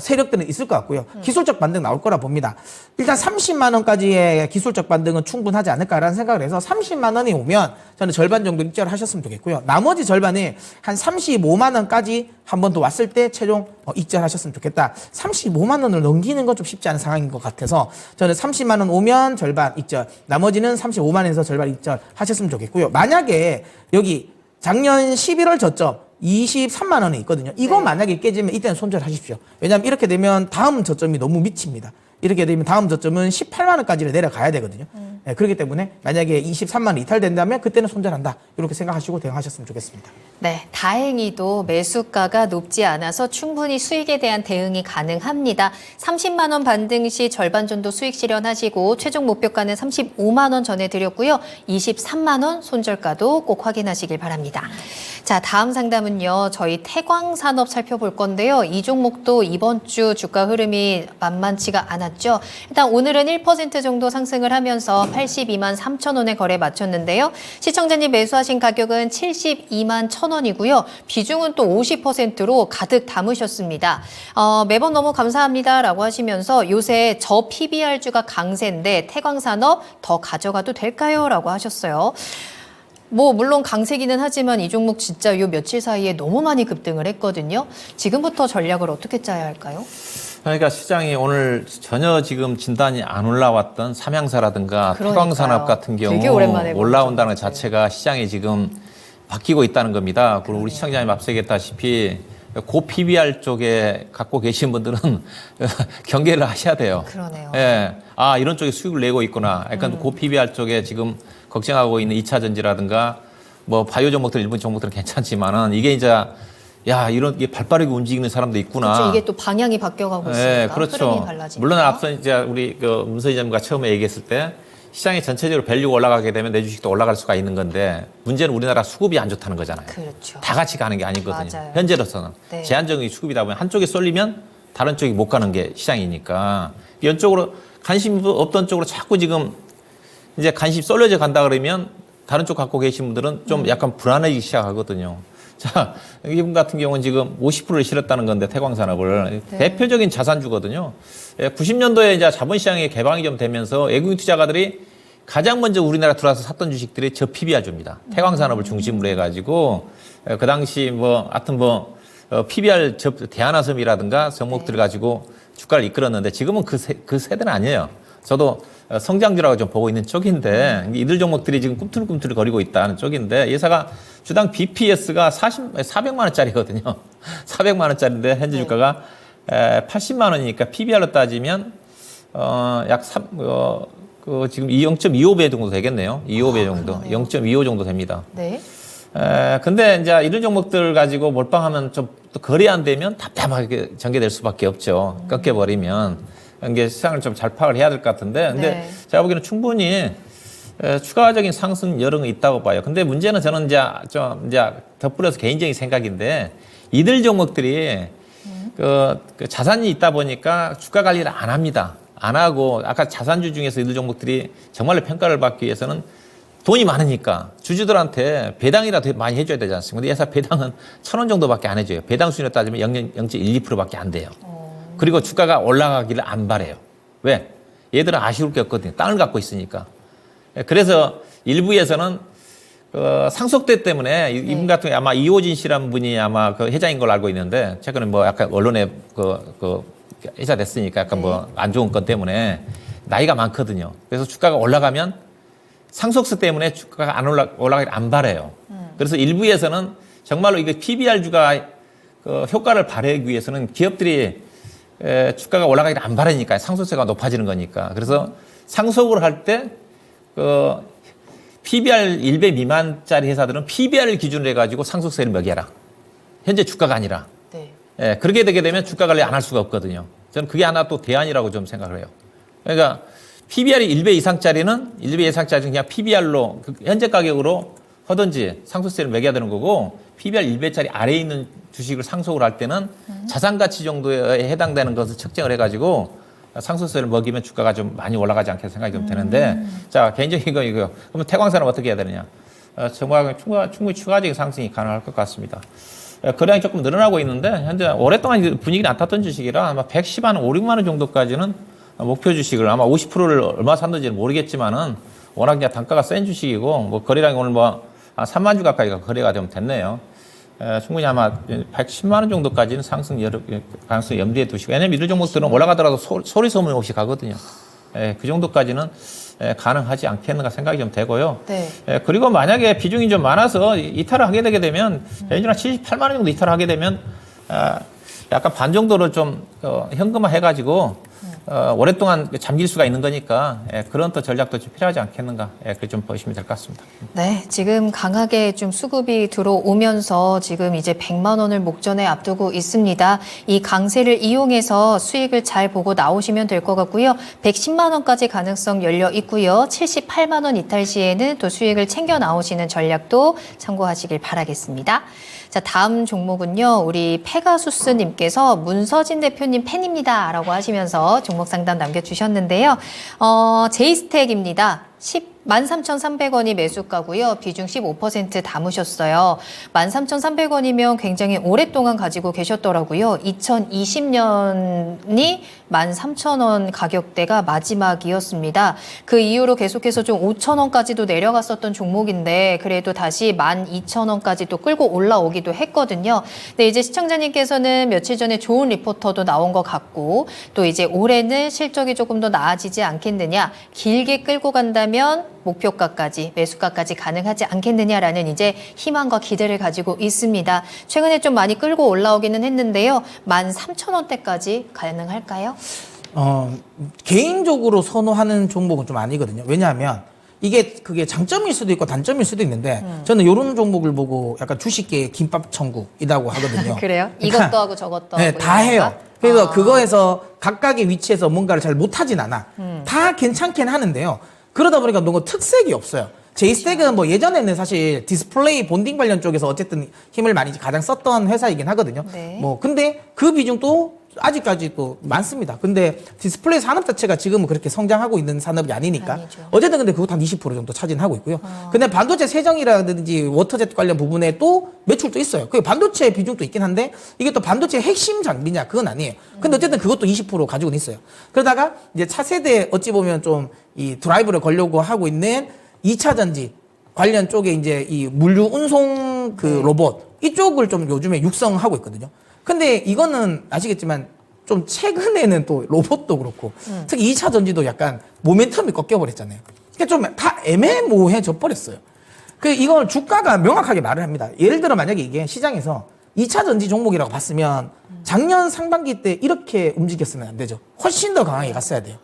세력들은 있을 것 같고요. 기술적 반등 나올 거라 봅니다. 일단 30만 원까지의 기술적 반등은 충분하지 않을까라는 생각을 해서 30만 원이 오면 저는 절반 정도 입절을 하셨으면 좋겠고요. 나머지 절반은 한 35만 원까지 한 번 더 왔을 때 최종 입절하셨으면 좋겠다. 35만 원을 넘기는 건 좀 쉽지 않은 상황인 것 같아서 저는 30만 원 오면 절반 입절, 나머지는 35만 원에서 절반 입절 하셨으면 좋겠고요. 만약에 여기 작년 11월 저점 23만 원이 있거든요. 이거 네. 만약에 깨지면 이때는 손절하십시오. 왜냐하면 이렇게 되면 다음 저점이 너무 미칩니다. 이렇게 되면 다음 저점은 18만 원까지를 내려가야 되거든요. 네, 그렇기 때문에 만약에 23만 원 이탈된다면 그때는 손절한다. 이렇게 생각하시고 대응하셨으면 좋겠습니다. 네, 다행히도 매수가가 높지 않아서 충분히 수익에 대한 대응이 가능합니다. 30만 원 반등 시 절반 정도 수익 실현하시고 최종 목표가는 35만 원 전해드렸고요. 23만 원 손절가도 꼭 확인하시길 바랍니다. 자, 다음 상담은요. 저희 태광산업 살펴볼 건데요. 이 종목도 이번 주 주가 흐름이 만만치가 않았죠. 일단 오늘은 1% 정도 상승을 하면서 82만 3천 원에 거래 마쳤는데요. 시청자님 매수하신 가격은 72만 1천 원이고요. 비중은 또 50%로 가득 담으셨습니다. 매번 너무 감사합니다라고 하시면서 요새 저 PBR주가 강세인데 태광산업 더 가져가도 될까요? 라고 하셨어요. 뭐 물론 강세기는 하지만 이 종목 진짜 요 며칠 사이에 너무 많이 급등을 했거든요. 지금부터 전략을 어떻게 짜야 할까요? 그러니까 시장이 오늘 전혀 지금 진단이 안 올라왔던 삼양사라든가 그러니까요. 태광산업 같은 경우 되게 오랜만에 올라온다는 것 보죠. 자체가 시장이 지금 바뀌고 있다는 겁니다. 그리고 우리 시청자님 앞서 얘기했다시피 고 PBR 쪽에 갖고 계신 분들은 경계를 하셔야 돼요. 그러네요. 예. 아, 이런 쪽에 수익을 내고 있구나. 약간 고 PBR 쪽에 지금 걱정하고 있는 2차 전지라든가 뭐 바이오 종목들, 일본 종목들은 괜찮지만은 이게 이제 야, 이런 게 발빠르게 움직이는 사람도 있구나. 그렇죠. 이게 또 방향이 바뀌어가고 있으니까 네, 그렇죠. 흐름이 달라지니까. 물론 앞서 이제 우리 그 문서 이장님과 처음에 얘기했을 때 시장이 전체적으로 밸류가 올라가게 되면 내 주식도 올라갈 수가 있는 건데 문제는 우리나라 수급이 안 좋다는 거잖아요. 그렇죠. 다 같이 가는 게 아니거든요. 맞아요. 현재로서는 네. 제한적인 수급이다 보면 한쪽에 쏠리면 다른 쪽이 못 가는 게 시장이니까 이쪽으로 관심 없던 쪽으로 자꾸 지금 이제 관심 쏠려져 간다 그러면 다른 쪽 갖고 계신 분들은 좀 약간 불안해지기 시작하거든요. 자, 이분 같은 경우는 지금 50%를 실었다는 건데 태광산업을 네. 대표적인 자산주거든요. 90년도에 이제 자본시장의 개방이 좀 되면서 외국인 투자가들이 가장 먼저 우리나라 들어와서 샀던 주식들이 저 PBR주입니다. 태광산업을 중심으로 해가지고 그 당시 뭐 하여튼 뭐 PBR 대한화섬이라든가 종목들 가지고 주가를 이끌었는데 지금은 그 세대는 아니에요. 저도 성장주라고 좀 보고 있는 쪽인데 이들 종목들이 지금 꿈틀꿈틀 거리고 있다는 쪽인데 예사가 주당 BPS가 400만 원짜리거든요. 400만 원짜리인데 현재 주가가 80만 원이니까 PBR로 따지면 약 지금 0.25배 정도 되겠네요. 25배 정도. 0.25 정도 됩니다. 네. 근데 이제 이런 종목들 가지고 몰빵하면 좀 또 거래 안 되면 답답하게 전개될 수밖에 없죠. 꺾여버리면. 이게 시장을 좀 잘 파악을 해야 될 것 같은데. 근데 네. 제가 보기에는 충분히 추가적인 상승 여력은 있다고 봐요. 근데 문제는 저는 이제 덧불여서 개인적인 생각인데 이들 종목들이 그 자산이 있다 보니까 주가 관리를 안 합니다. 안 하고 아까 자산주 중에서 이들 종목들이 정말로 평가를 받기 위해서는 돈이 많으니까 주주들한테 배당이라도 많이 해줘야 되지 않습니까? 근데 예사 배당은 1,000원 정도밖에 안 해줘요. 배당 수준에 따지면 0.12%밖에 안 돼요. 그리고 주가가 올라가기를 안 바래요. 왜? 얘들은 아쉬울 게 없거든요. 땅을 갖고 있으니까. 그래서 일부에서는 상속세 때문에 이분 같은 경우 아마 이호진 씨라는 분이 아마 그 회장인 걸로 알고 있는데 최근에 뭐 약간 언론에 회자 됐으니까 약간 뭐 안 좋은 건 때문에 나이가 많거든요. 그래서 주가가 올라가면 상속세 때문에 주가가 올라가기를 안 바래요. 그래서 일부에서는 정말로 이게 PBR주가 효과를 발휘하기 위해서는 기업들이 주가가 올라가기를 안 바라니까 상속세가 높아지는 거니까. 그래서 상속을 할 때 PBR 1배 미만짜리 회사들은 PBR을 기준으로 해가지고 상속세를 매겨라. 현재 주가가 아니라. 네. 그렇게 되게 되면 주가 관리 안 할 수가 없거든요. 저는 그게 하나 또 대안이라고 좀 생각을 해요. 그러니까 PBR이 1배 이상짜리는 그냥 PBR로 현재 가격으로 하든지 상속세를 매겨야 되는 거고 PBR 1배짜리 아래에 있는 주식을 상속을 할 때는 자산 가치 정도에 해당되는 것을 측정을 해가지고 상속세를 먹이면 주가가 좀 많이 올라가지 않겠다 생각이 좀 드는데 자 개인적인 거 이거 그러면 태광산업 어떻게 해야 되느냐 충분히 추가적인 상승이 가능할 것 같습니다. 거래량이 조금 늘어나고 있는데 현재 오랫동안 분위기는 안 탔던 주식이라 아마 110만 원, 5, 6만 원 정도까지는 목표 주식을 아마 50%를 얼마 샀는지는 모르겠지만은 워낙 이제 단가가 센 주식이고 뭐 거래량이 오늘 뭐 3만 주 가까이가 거래가 좀 됐네요. 충분히 아마 110만 원 정도까지는 상승 가능성이 염두에 두시고 왜냐면 이런 종목들은 올라가더라도 소리 소문 없이 가거든요. 그 정도까지는 가능하지 않겠는가 생각이 좀 되고요. 네. 그리고 만약에 비중이 좀 많아서 이탈을 하게 되게 되면 예전에 78만 원 정도 이탈을 하게 되면 약간 반 정도를 좀 현금화 해가지고 오랫동안 잠길 수가 있는 거니까 그런 또 전략도 좀 필요하지 않겠는가 그렇게 좀 보시면 될 것 같습니다. 네, 지금 강하게 좀 수급이 들어오면서 지금 이제 100만 원을 목전에 앞두고 있습니다. 이 강세를 이용해서 수익을 잘 보고 나오시면 될 것 같고요. 110만 원까지 가능성 열려 있고요. 78만 원 이탈 시에는 또 수익을 챙겨 나오시는 전략도 참고하시길 바라겠습니다. 자, 다음 종목은요. 우리 페가수스님께서 문서진 대표님 팬입니다. 라고 하시면서 종목 상담 남겨주셨는데요. 제이스택입니다. 13,300원이 매수가고요. 비중 15% 담으셨어요. 13,300원이면 굉장히 오랫동안 가지고 계셨더라고요. 2020년이 13,000원 가격대가 마지막이었습니다. 그 이후로 계속해서 좀 5,000원까지도 내려갔었던 종목인데 그래도 다시 12,000원까지 또 끌고 올라오기도 했거든요. 근데 이제 시청자님께서는 며칠 전에 좋은 리포터도 나온 것 같고 또 이제 올해는 실적이 조금 더 나아지지 않겠느냐. 길게 끌고 간다면 목표가까지 매수가까지 가능하지 않겠느냐라는 이제 희망과 기대를 가지고 있습니다. 최근에 좀 많이 끌고 올라오기는 했는데요. 13,000원대까지 가능할까요? 개인적으로 선호하는 종목은 좀 아니거든요. 왜냐하면 이게 그게 장점일 수도 있고 단점일 수도 있는데 저는 이런 종목을 보고 약간 주식계의 김밥 천국이라고 하거든요. 그래요? 그러니까 이것도 하고 저것도 네, 하고 다 이런 해요. 건가? 그래서 그거에서 각각의 위치에서 뭔가를 잘 못하진 않아. 음. 다 괜찮긴 하는데요. 그러다 보니까 뭔가 특색이 없어요. 제이스택은 뭐 예전에는 사실 디스플레이 본딩 관련 쪽에서 어쨌든 힘을 많이 가장 썼던 회사이긴 하거든요. 네. 뭐 근데 그 비중도 아직까지 또 많습니다. 근데 디스플레이 산업 자체가 지금은 그렇게 성장하고 있는 산업이 아니니까. 아니죠. 어쨌든 근데 그것도 한 20% 정도 차지하고 있고요. 근데 반도체 세정이라든지 워터젯 관련 부분에 또 매출도 있어요. 그 반도체 비중도 있긴 한데 이게 또 반도체 핵심 장비냐 그건 아니에요. 근데 어쨌든 그것도 20% 가지고는 있어요. 그러다가 이제 차세대 어찌 보면 좀 이 드라이브를 걸려고 하고 있는 2차 전지 관련 쪽에 이제 이 물류 운송 그 로봇 이쪽을 좀 요즘에 육성하고 있거든요. 근데 이거는 아시겠지만 좀 최근에는 또 로봇도 그렇고 특히 2차 전지도 약간 모멘텀이 꺾여버렸잖아요. 그러니까 좀 다 애매모호해져 버렸어요. 그 이걸 주가가 명확하게 말을 합니다. 예를 들어 만약에 이게 시장에서 2차 전지 종목이라고 봤으면 작년 상반기 때 이렇게 움직였으면 안 되죠. 훨씬 더 강하게 갔어야 돼요.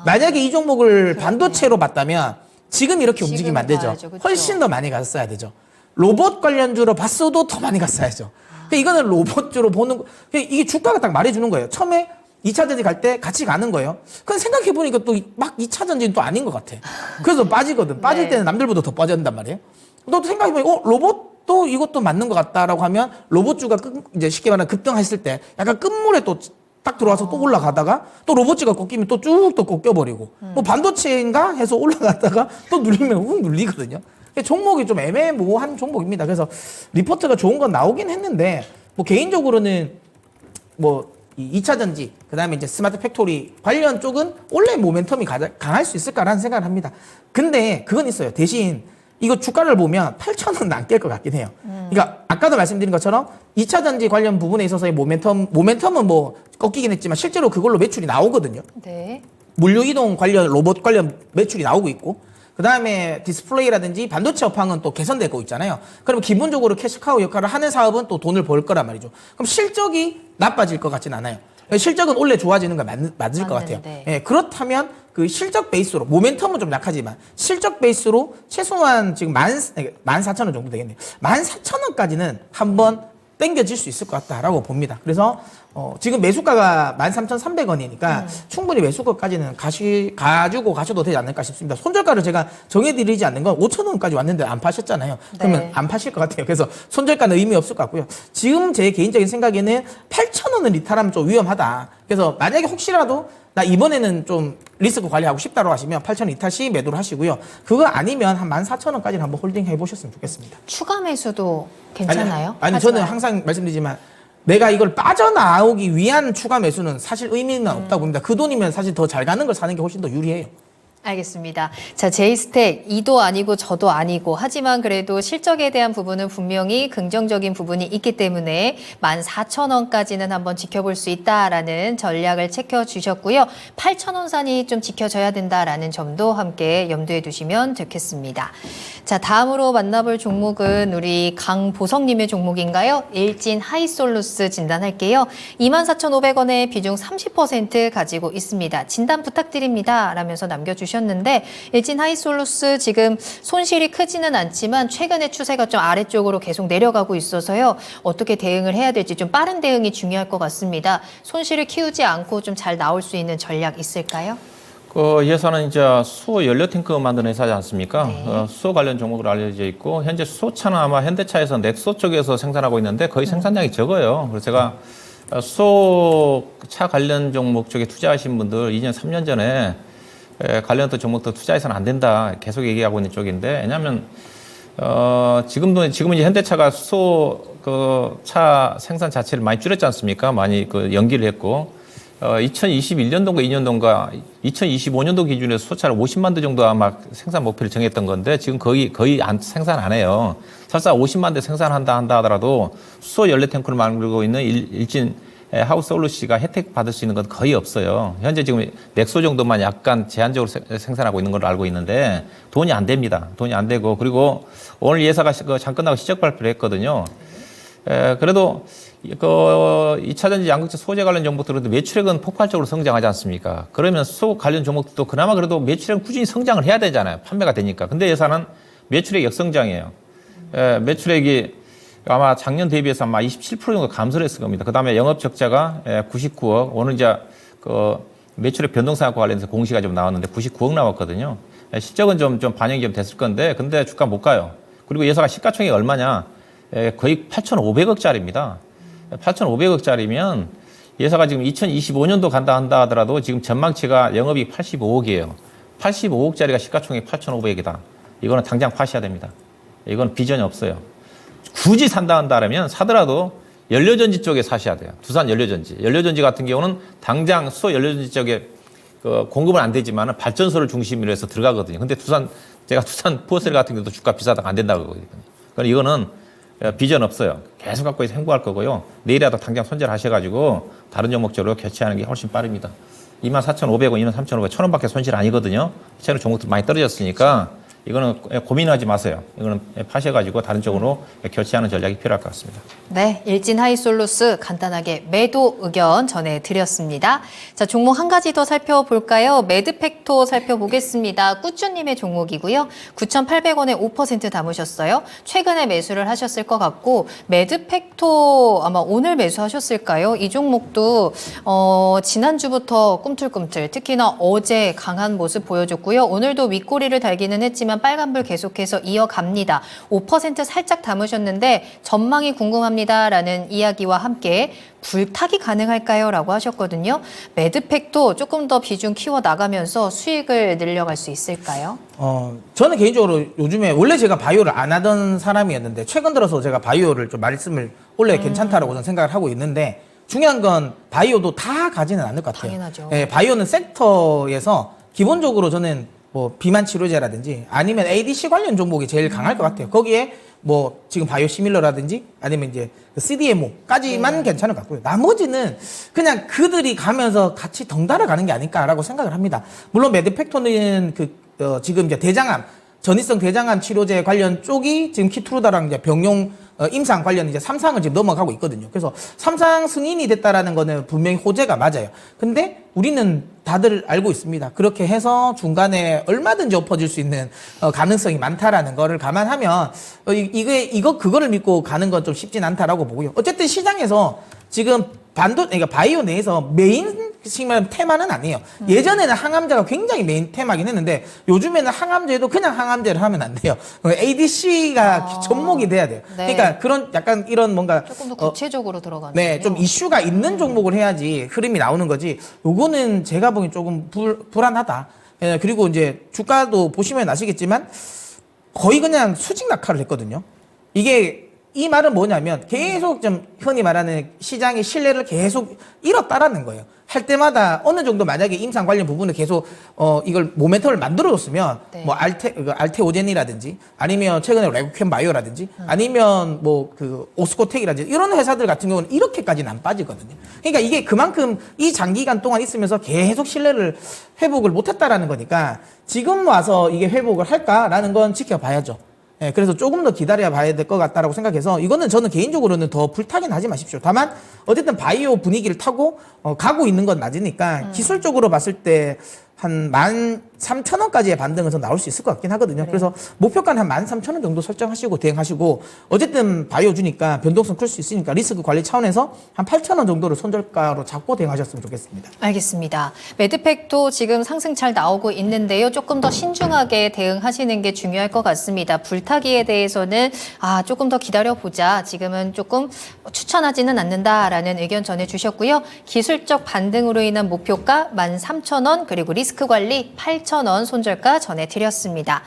만약에 이 종목을 반도체로 봤다면 지금 이렇게 지금 움직이면 안 되죠. 가야죠, 그쵸? 훨씬 더 많이 갔어야 되죠. 로봇 관련주로 봤어도 더 많이 갔어야죠. 그러니까 이거는 로봇주로 보는 거, 이게 주가가 딱 말해주는 거예요. 처음에 2차 전지 갈 때 같이 가는 거예요. 근데 생각해보니까 또 막 2차 전지는 또 아닌 것 같아. 그래서 빠지거든. 빠질 네. 때는 남들보다 더 빠진단 말이에요. 또 생각해보니까, 로봇도 이것도 맞는 것 같다라고 하면 로봇주가 이제 쉽게 말하면 급등했을 때 약간 끝물에 또 딱 들어와서 또 올라가다가 또 로봇주가 꺾이면 또 쭉 또 꺾여버리고 뭐 반도체인가 해서 올라갔다가 또 눌리면 훅 눌리거든요. 종목이 좀 애매모호한 종목입니다. 그래서 리포트가 좋은 건 나오긴 했는데 뭐 개인적으로는 뭐 이 2차 전지 그다음에 이제 스마트 팩토리 관련 쪽은 원래 모멘텀이 강할 수 있을까라는 생각을 합니다. 근데 그건 있어요. 대신 이거 주가를 보면 8,000원 안 깰 것 같긴 해요. 그러니까 아까도 말씀드린 것처럼 2차 전지 관련 부분에 있어서의 모멘텀은 뭐 꺾이긴 했지만 실제로 그걸로 매출이 나오거든요. 네. 물류 이동 관련 로봇 관련 매출이 나오고 있고 그다음에 디스플레이라든지 반도체 업황은 또 개선되고 있잖아요. 그럼 기본적으로 캐시카우 역할을 하는 사업은 또 돈을 벌 거란 말이죠. 그럼 실적이 나빠질 것 같진 않아요. 실적은 원래 좋아지는 거 맞을 것 같아요. 맞는데. 예, 그렇다면 그 실적 베이스로 모멘텀은 좀 약하지만 실적 베이스로 최소한 지금 14,000원 정도 되겠네요. 14,000원까지는 한번 땡겨질 수 있을 것 같다라고 봅니다. 그래서 지금 매수가가 13,300원이니까 충분히 매수가까지는 가지고 가셔도 되지 않을까 싶습니다. 손절가를 제가 정해드리지 않는 건 5,000원까지 왔는데 안 파셨잖아요. 그러면 네. 안 파실 것 같아요. 그래서 손절가는 의미 없을 것 같고요. 지금 제 개인적인 생각에는 8,000원을 리탈하면 좀 위험하다. 그래서 만약에 혹시라도 나 이번에는 좀 리스크 관리하고 싶다고 하시면 8,000원 이탈 시 매도를 하시고요. 그거 아니면 한 14,000원까지는 한번 홀딩 해보셨으면 좋겠습니다. 추가 매수도 괜찮아요? 아니 하지 저는 마요. 항상 말씀드리지만 내가 이걸 빠져나오기 위한 추가 매수는 사실 의미는 없다고 봅니다. 그 돈이면 사실 더 잘 가는 걸 사는 게 훨씬 더 유리해요. 알겠습니다. 자, 제이스택 이도 아니고 저도 아니고 하지만 그래도 실적에 대한 부분은 분명히 긍정적인 부분이 있기 때문에 14,000원까지는 한번 지켜볼 수 있다라는 전략을 챙겨주셨고요. 8,000원 선이 좀 지켜져야 된다라는 점도 함께 염두에 두시면 좋겠습니다. 자, 다음으로 만나볼 종목은 우리 강보성님의 종목인가요? 일진 하이솔루스 진단할게요. 24,500원의 비중 30% 가지고 있습니다. 진단 부탁드립니다. 라면서 남겨주셨는데 일진 하이솔루스 지금 손실이 크지는 않지만 최근에 추세가 좀 아래쪽으로 계속 내려가고 있어서요. 어떻게 대응을 해야 될지 좀 빠른 대응이 중요할 것 같습니다. 손실을 키우지 않고 좀 잘 나올 수 있는 전략 있을까요? 그 회사는 이제 수소 연료 탱크 만드는 회사지 않습니까? 네. 수소 관련 종목으로 알려져 있고 현재 수소차는 아마 현대차에서 넥소 쪽에서 생산하고 있는데 거의 생산량이 적어요. 그래서 제가 수소차 관련 종목 쪽에 투자하신 분들 2년, 3년 전에 관련된 종목도 투자해서는 안 된다 계속 얘기하고 있는 쪽인데 왜냐하면 지금은 이제 현대차가 수소 그 차 생산 자체를 많이 줄였지 않습니까? 많이 그 연기를 했고 2021년도인가 2년도인가 2025년도 기준에서 수소차를 50만 대 정도 아마 생산 목표를 정했던 건데 지금 거의 생산 안 해요. 설사 50만 대 생산한다 하더라도 수소 연료 탱크를 만들고 있는 일진 하우솔루시가 혜택 받을 수 있는 건 거의 없어요. 현재 지금 넥소 정도만 약간 제한적으로 생산하고 있는 걸로 알고 있는데 돈이 안 됩니다. 돈이 안 되고 그리고 오늘 예사가 잠 끝나고 시적 발표를 했거든요. 그래도 그 2차 전지 양극재 소재 관련 종목들은 매출액은 폭발적으로 성장하지 않습니까? 그러면 수소 관련 종목들도 그나마 그래도 매출액은 꾸준히 성장을 해야 되잖아요. 판매가 되니까. 근데 예산은 매출액 역성장이에요. 매출액이 아마 작년 대비해서 아마 27% 정도 감소를 했을 겁니다. 그 다음에 영업 적자가 99억. 오늘 이제 그 매출액 변동성과 관련해서 공시가 좀 나왔는데 99억 나왔거든요. 실적은 좀 반영이 좀 됐을 건데, 근데 주가 못 가요. 그리고 예사가 시가총액이 얼마냐? 거의 8,500억짜리입니다. 8,500억짜리면 예사가 지금 2025년도 간다 한다 하더라도 지금 전망치가 영업이익 85억이에요. 85억짜리가 시가총액 8,500이다. 이거는 당장 파셔야 됩니다. 이건 비전이 없어요. 굳이 산다 한다면 사더라도 연료전지 쪽에 사셔야 돼요. 두산 연료전지. 연료전지 같은 경우는 당장 수소 연료전지 쪽에 공급은 안 되지만 발전소를 중심으로 해서 들어가거든요. 근데 제가 두산 포스텔 같은 경우도 주가 비싸다가 안 된다고 그러거든요. 그러니까 이거는 비전 없어요. 계속 갖고 있어 행보할 거고요. 내일이라도 당장 손절하셔가지고 다른 종목적으로 교체하는 게 훨씬 빠릅니다. 24,500원, 23,500원, 1,000원밖에 손실 아니거든요. 최근 종목들 많이 떨어졌으니까 이거는 고민하지 마세요. 이거는 파셔가지고 다른 쪽으로 교체하는 전략이 필요할 것 같습니다. 네, 일진 하이솔루스 간단하게 매도 의견 전해드렸습니다. 자, 종목 한 가지 더 살펴볼까요? 매드팩토 살펴보겠습니다. 꾸쭈님의 종목이고요. 9,800원에 5% 담으셨어요. 최근에 매수를 하셨을 것 같고 매드팩토 아마 오늘 매수하셨을까요? 이 종목도 지난주부터 꿈틀꿈틀 특히나 어제 강한 모습 보여줬고요. 오늘도 윗꼬리를 달기는 했지만 빨간불 계속해서 이어갑니다. 5% 살짝 담으셨는데 전망이 궁금합니다라는 이야기와 함께 불타기 가능할까요? 라고 하셨거든요. 매드팩도 조금 더 비중 키워 나가면서 수익을 늘려갈 수 있을까요? 저는 개인적으로 요즘에 원래 제가 바이오를 안 하던 사람이었는데 최근 들어서 제가 바이오를 좀 말씀을 원래 괜찮다라고 저는 생각을 하고 있는데 중요한 건 바이오도 다 가지는 않을 것 같아요. 당연하죠. 예, 바이오는 섹터에서 기본적으로 저는 뭐 비만 치료제라든지 아니면 ADC 관련 종목이 제일 강할 것 같아요. 거기에 뭐 지금 바이오시밀러라든지 아니면 이제 CDMO까지만 괜찮을 것 같고요. 나머지는 그냥 그들이 가면서 같이 덩달아 가는 게 아닐까라고 생각을 합니다. 물론 매드팩토는 지금 이제 대장암 전이성 대장암 치료제 관련 쪽이 지금 키트루다랑 이제 병용 임상 관련 이제 3상을 지금 넘어가고 있거든요. 그래서 3상 승인이 됐다라는 거는 분명히 호재가 맞아요. 근데 우리는 다들 알고 있습니다. 그렇게 해서 중간에 얼마든지 엎어질 수 있는 가능성이 많다라는 거를 감안하면 그거를 믿고 가는 건 좀 쉽진 않다라고 보고요. 어쨌든 시장에서 지금 그러니까 바이오 내에서 메인 테마는 아니에요. 예전에는 항암제가 굉장히 메인 테마긴 했는데 요즘에는 항암제도 그냥 항암제를 하면 안 돼요. ADC가 접목이 돼야 돼요. 네. 그러니까 그런 약간 이런 뭔가 조금 더 구체적으로 들어가는 네, 좀 이슈가 있는 종목을 해야지 흐름이 나오는 거지. 요거는 제가 보기엔 조금 불안하다. 예, 그리고 이제 주가도 보시면 아시겠지만 거의 그냥 수직 낙하를 했거든요. 이 말은 뭐냐면 계속 좀 흔히 말하는 시장의 신뢰를 계속 잃었다라는 거예요. 할 때마다 어느 정도 만약에 임상 관련 부분을 계속 이걸 모멘텀을 만들어줬으면 네. 뭐 알테오젠이라든지 아니면 최근에 레고캠 바이오라든지 아니면 뭐 그 오스코텍이라든지 이런 회사들 같은 경우는 이렇게까지는 안 빠지거든요. 그러니까 이게 그만큼 이 장기간 동안 있으면서 계속 신뢰를 회복을 못했다라는 거니까 지금 와서 이게 회복을 할까라는 건 지켜봐야죠. 예, 그래서 조금 더 기다려 봐야 될 것 같다라고 생각해서 이거는 저는 개인적으로는 더 불타긴 하지 마십시오. 다만 어쨌든 바이오 분위기를 타고 가고 있는 건 맞으니까 기술적으로 봤을 때 한 13,000원까지의 반등은 좀 나올 수 있을 것 같긴 하거든요. 그래서 목표가는 한 13,000원 정도 설정하시고 대응하시고 어쨌든 바이오 주니까 변동성 클 수 있으니까 리스크 관리 차원에서 한 8,000원 정도를 손절가로 잡고 대응하셨으면 좋겠습니다. 알겠습니다. 매드팩도 지금 상승 잘 나오고 있는데요. 조금 더 신중하게 대응하시는 게 중요할 것 같습니다. 불타기에 대해서는 조금 더 기다려보자. 지금은 조금 추천하지는 않는다라는 의견 전해주셨고요. 기술적 반등으로 인한 목표가 13,000원 그리고 리스크 관리 8,000원 손절가 전해드렸습니다.